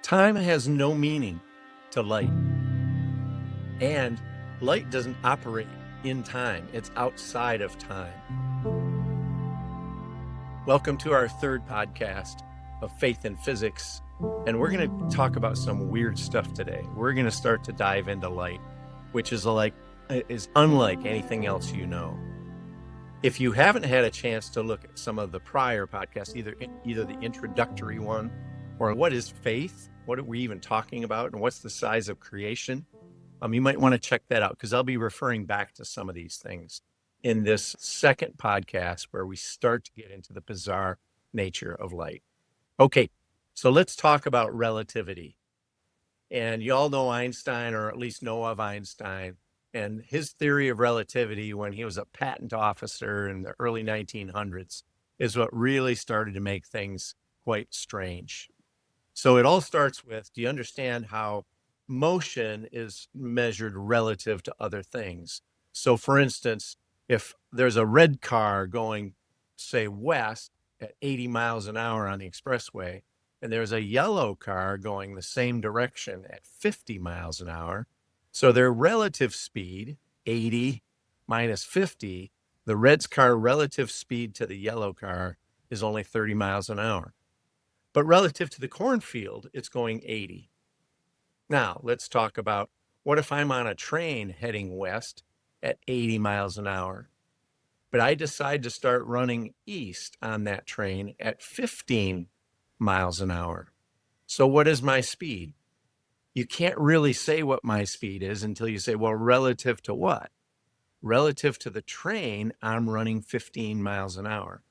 Time has no meaning to light, and light doesn't operate in time. It's outside of time. Welcome to our third podcast of Faith in Physics, and we're going to talk about some weird stuff today. We're going to start to dive into light, which is unlike anything else you know. If you haven't had a chance to look at some of the prior podcasts, either the introductory one or what is faith, what are we even talking about, and what's the size of creation, you might want to check that out, because I'll be referring back to some of these things in this second podcast where we start to get into the bizarre nature of light. Okay, so let's talk about relativity. And you all know Einstein, or at least know of Einstein, and his theory of relativity when he was a patent officer in the early 1900s is what really started to make things quite strange. So it all starts with, do you understand how motion is measured relative to other things? So for instance, if there's a red car going, say, west at 80 miles an hour on the expressway, and there's a yellow car going the same direction at 50 miles an hour, so their relative speed, 80 minus 50, the red's car relative speed to the yellow car is only 30 miles an hour. But relative to the cornfield, it's going 80. Now, let's talk about, what if I'm on a train heading west at 80 miles an hour, but I decide to start running east on that train at 15 miles an hour? So what is my speed? You can't really say what my speed is until you say, well, relative to what? Relative to the train, I'm running 15 miles an hour.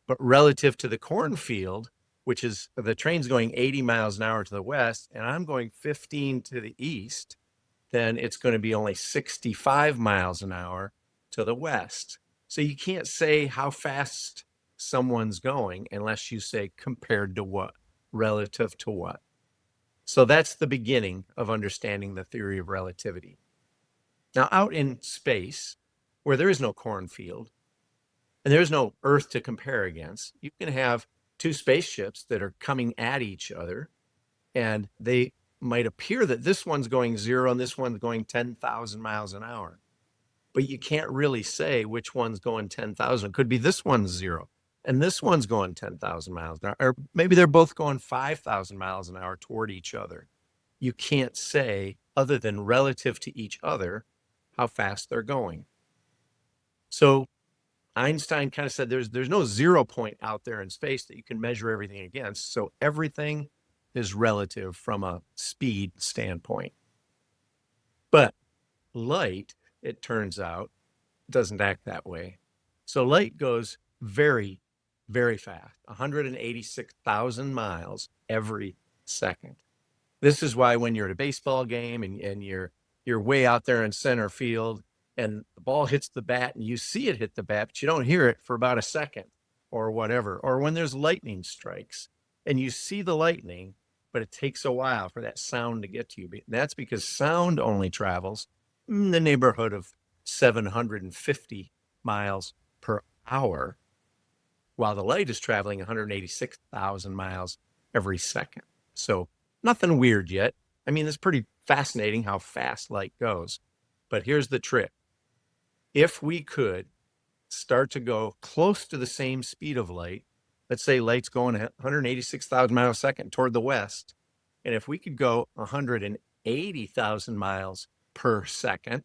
But relative to the cornfield, which is the train's going 80 miles an hour to the west, and I'm going 15 to the east, then it's going to be only 65 miles an hour to the west. So you can't say how fast someone's going unless you say compared to what, relative to what. So that's the beginning of understanding the theory of relativity. Now, out in space, where there is no cornfield and there's no Earth to compare against, you can have two spaceships that are coming at each other, and they might appear that this one's going 0 and this one's going 10,000 miles an hour. But you can't really say which one's going 10,000. It could be this one's 0 and this one's going 10,000 miles an hour, or maybe they're both going 5,000 miles an hour toward each other. You can't say, other than relative to each other, how fast they're going. So Einstein kind of said there's no 0 point out there in space that you can measure everything against. So everything is relative from a speed standpoint. But light, it turns out, doesn't act that way. So light goes very, very fast, 186,000 miles every second. This is why when you're at a baseball game and you're way out there in center field, and the ball hits the bat and you see it hit the bat, but you don't hear it for about a second or whatever. Or when there's lightning strikes and you see the lightning, but it takes a while for that sound to get to you. That's because sound only travels in the neighborhood of 750 miles per hour, while the light is traveling 186,000 miles every second. So nothing weird yet. I mean, it's pretty fascinating how fast light goes. But here's the trick. If we could start to go close to the same speed of light, let's say light's going 186,000 miles a second toward the west, and if we could go 180,000 miles per second,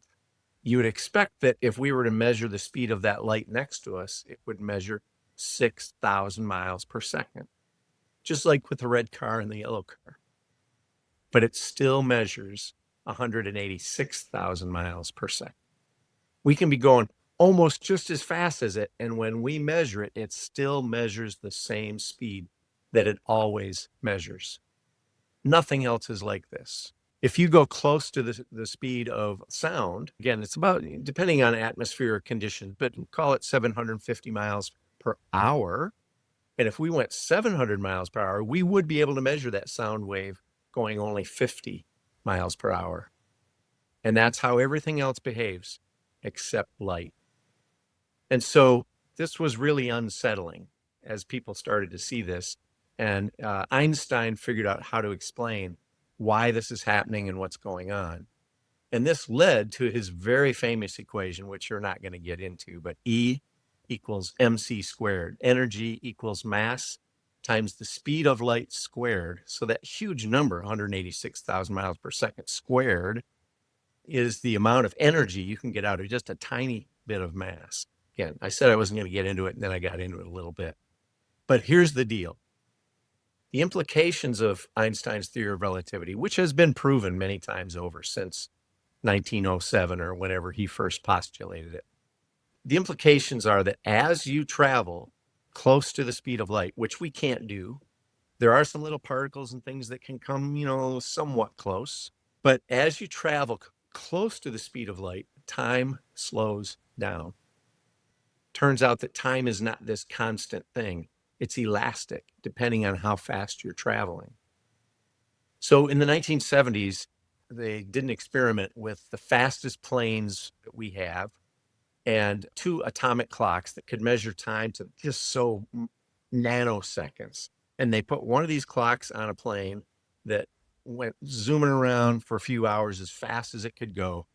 you would expect that if we were to measure the speed of that light next to us, it would measure 6,000 miles per second, just like with the red car and the yellow car. But it still measures 186,000 miles per second. We can be going almost just as fast as it, and when we measure it, it still measures the same speed that it always measures. Nothing else is like this. If you go close to the speed of sound, again, it's about, depending on atmospheric conditions, but call it 750 miles per hour. And if we went 700 miles per hour, we would be able to measure that sound wave going only 50 miles per hour. And that's how everything else behaves except light. And so this was really unsettling as people started to see this. And Einstein figured out how to explain why this is happening and what's going on. And this led to his very famous equation, which you're not going to get into, but E equals mc squared. Energy equals mass times the speed of light squared. So that huge number, 186,000 miles per second squared, is the amount of energy you can get out of just a tiny bit of mass. Again, I said I wasn't going to get into it, and then I got into it a little bit. But here's the deal. The implications of Einstein's theory of relativity, which has been proven many times over since 1907 or whenever he first postulated it. The implications are that as you travel close to the speed of light, which we can't do, there are some little particles and things that can come, somewhat close. But as you travel close to the speed of light, time slows down. Turns out that time is not this constant thing. It's elastic, depending on how fast you're traveling. So in the 1970s, they did an experiment with the fastest planes that we have and 2 atomic clocks that could measure time to just so nanoseconds. And they put one of these clocks on a plane that went zooming around for a few hours as fast as it could go.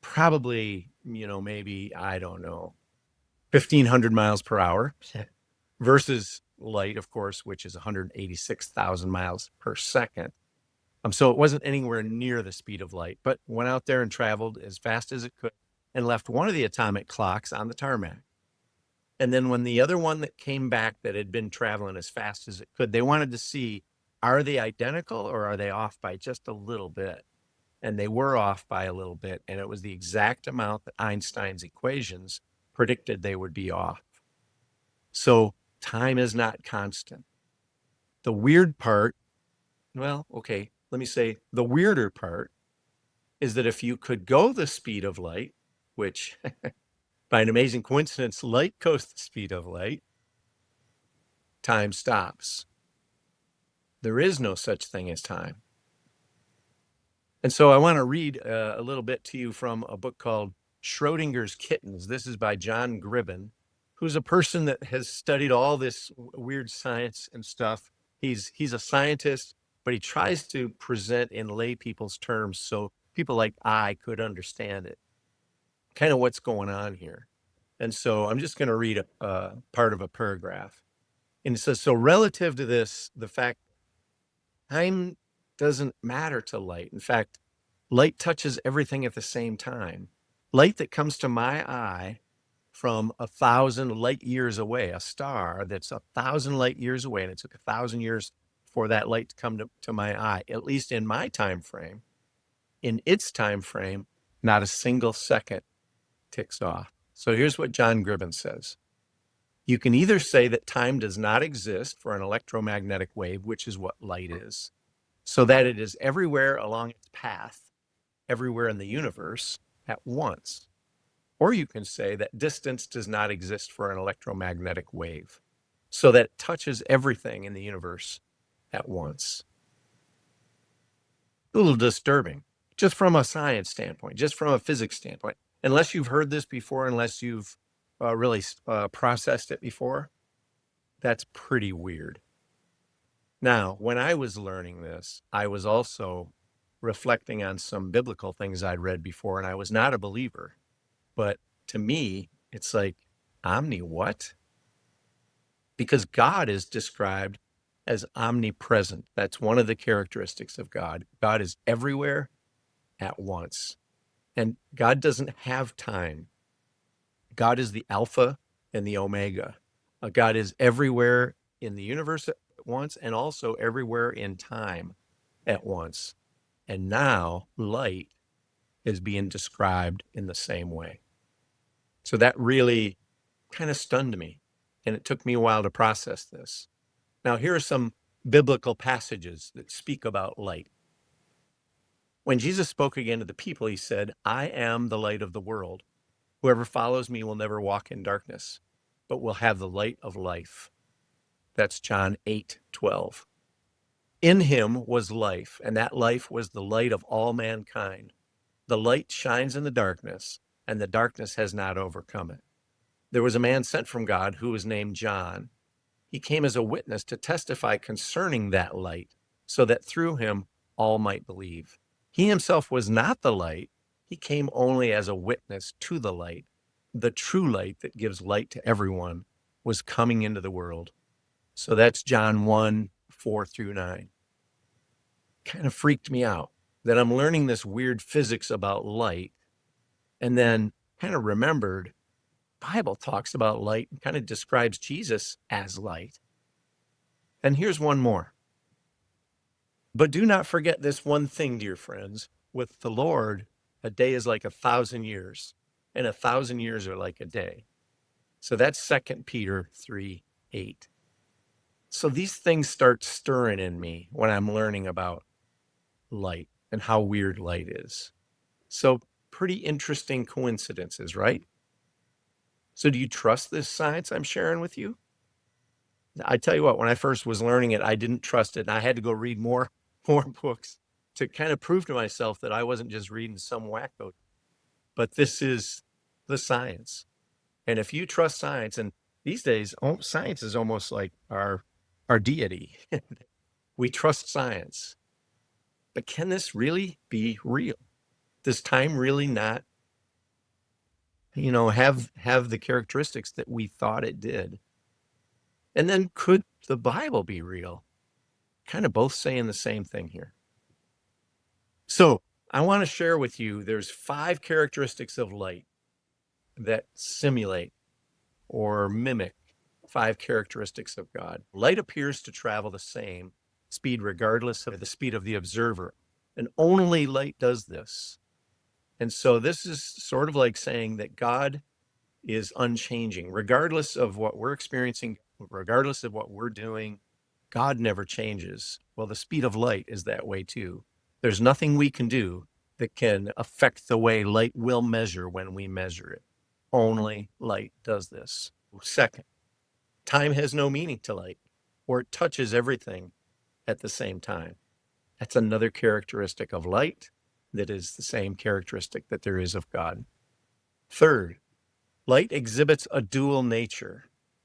Probably, maybe, I don't know, 1,500 miles per hour versus light, of course, which is 186,000 miles per second. So it wasn't anywhere near the speed of light, but went out there and traveled as fast as it could and left one of the atomic clocks on the tarmac. And then when the other one that came back that had been traveling as fast as it could, they wanted to see, are they identical or are they off by just a little bit? And they were off by a little bit. And it was the exact amount that Einstein's equations predicted they would be off. So time is not constant. The weird part, let me say the weirder part is that if you could go the speed of light, which by an amazing coincidence, light goes the speed of light, time stops. There is no such thing as time. And so I want to read a little bit to you from a book called Schrodinger's Kittens. This is by John Gribben, who's a person that has studied all this weird science and stuff. He's a scientist, but he tries to present in lay people's terms so people like I could understand it, kind of what's going on here. And so I'm just going to read a part of a paragraph. And it says, so relative to this, the fact time doesn't matter to light. In fact, light touches everything at the same time. Light that comes to my eye from 1,000 light years away, a star that's 1,000 light years away, and it took 1,000 years for that light to come to my eye, at least in my time frame. In its time frame, not a single second ticks off. So here's what John Gribben says. You can either say that time does not exist for an electromagnetic wave, which is what light is, so that it is everywhere along its path, everywhere in the universe at once. Or you can say that distance does not exist for an electromagnetic wave, so that it touches everything in the universe at once. A little disturbing, just from a science standpoint, just from a physics standpoint. Unless you've heard this before, unless you've really processed it before, that's pretty weird. Now, when I was learning this, I was also reflecting on some biblical things I'd read before, and I was not a believer. But to me, it's like, what? Because God is described as omnipresent. That's one of the characteristics of God. God is everywhere at once. And God doesn't have time. God is the Alpha and the Omega. God is everywhere in the universe at once and also everywhere in time at once. And now light is being described in the same way. So that really kind of stunned me. And it took me a while to process this. Now, here are some biblical passages that speak about light. When Jesus spoke again to the people, he said, I am the light of the world. Whoever follows me will never walk in darkness, but will have the light of life. That's John 8:12. In him was life, and that life was the light of all mankind. The light shines in the darkness, and the darkness has not overcome it. There was a man sent from God who was named John. He came as a witness to testify concerning that light, so that through him all might believe. He himself was not the light. He came only as a witness to the light. The true light that gives light to everyone was coming into the world. So that's John 1, 4 through 9. Kind of freaked me out that I'm learning this weird physics about light, and then kind of remembered Bible talks about light and kind of describes Jesus as light. And here's one more. But do not forget this one thing, dear friends. With the Lord, a day is like 1,000 years, and 1,000 years are like a day. So that's 2 Peter 3:8. So these things start stirring in me when I'm learning about light and how weird light is. So pretty interesting coincidences, right? So do you trust this science I'm sharing with you? I tell you what, when I first was learning it, I didn't trust it. And I had to go read more books to kind of prove to myself that I wasn't just reading some wacko. But this is the science. And if you trust science, and these days, science is almost like our deity. We trust science. But can this really be real? Does time really not, have the characteristics that we thought it did? And then could the Bible be real? Kind of both saying the same thing here. So I want to share with you, there's 5 characteristics of light that simulate or mimic 5 characteristics of God. Light appears to travel the same speed regardless of the speed of the observer. And only light does this. And so this is sort of like saying that God is unchanging. Regardless of what we're experiencing, regardless of what we're doing, God never changes. Well, the speed of light is that way too. There's nothing we can do that can affect the way light will measure when we measure it. Only light does this. Second, time has no meaning to light, or it touches everything at the same time. That's another characteristic of light that is the same characteristic that there is of God. Third, light exhibits a dual nature.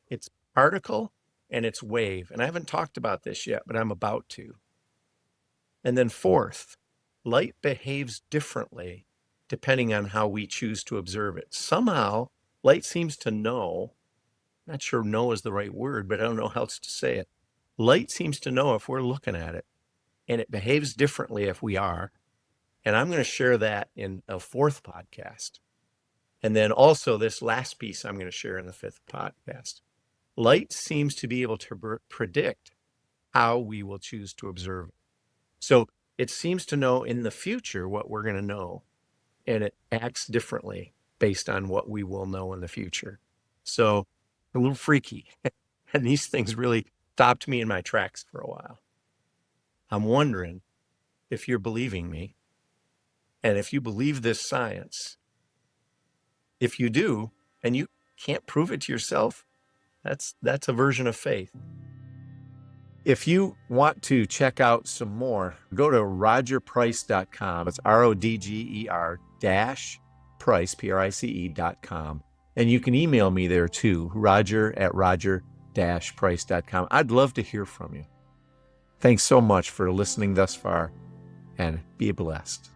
It's particle and it's wave. And I haven't talked about this yet, but I'm about to. And then fourth, light behaves differently depending on how we choose to observe it. Somehow, light seems to know, not sure know is the right word, but I don't know how else to say it. Light seems to know if we're looking at it, and it behaves differently if we are. And I'm going to share that in a 4th podcast. And then also this last piece I'm going to share in the 5th podcast. Light seems to be able to predict how we will choose to observe it. So it seems to know in the future what we're going to know, and it acts differently based on what we will know in the future. So a little freaky. And these things really stopped me in my tracks for a while. I'm wondering if you're believing me, and if you believe this science. If you do, and you can't prove it to yourself, that's a version of faith. If you want to check out some more, go to rodgerprice.com. It's RODGER Price, PRICE.com. And you can email me there too, Rodger@Rodger-Price.com. I'd love to hear from you. Thanks so much for listening thus far, and be blessed.